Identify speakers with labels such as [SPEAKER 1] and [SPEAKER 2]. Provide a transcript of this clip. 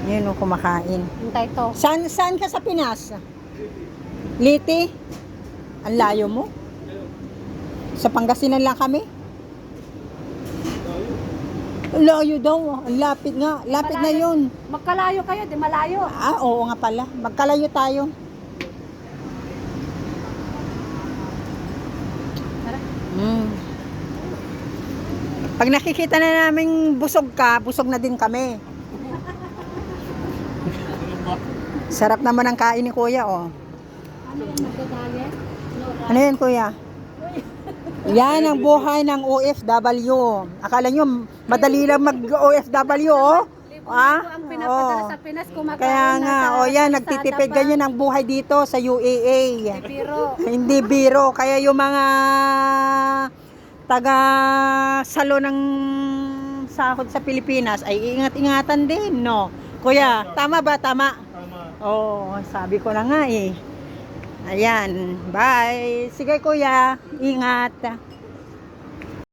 [SPEAKER 1] Yun o, kumakain.
[SPEAKER 2] Hintay to.
[SPEAKER 1] Saan ka sa Pinas? Liti? Ang layo mo? Sa Pangasinan lang kami? Ang layo daw. Ang lapit nga. Lapit na yun.
[SPEAKER 2] Magkalayo kayo, di malayo.
[SPEAKER 1] Ah, oo nga pala. Magkalayo tayo.
[SPEAKER 2] Tara.
[SPEAKER 1] Pag nakikita na namin busog ka, busog na din kami. Sarap naman ang kain ni Kuya, oh.
[SPEAKER 2] Ano yan, magdadali?
[SPEAKER 1] Ano yan, Kuya? Yan ang buhay ng OFW. Akala nyo, madali lang mag-OFW, oh. Ah?
[SPEAKER 2] Ang pinapadala
[SPEAKER 1] Oh.
[SPEAKER 2] sa Pinas, kumakain
[SPEAKER 1] Kaya nga, oh yan, nagtitipid ganyan ang buhay dito sa UAA.
[SPEAKER 2] Biro.
[SPEAKER 1] Hindi biro. Kaya yung mga taga salo ng sahod sa Pilipinas ay ingat-ingatan din, no? Kuya, tama ba? Tama?
[SPEAKER 3] Tama.
[SPEAKER 1] Oo, sabi ko na nga eh. Ayan, bye. Sige kuya, ingat.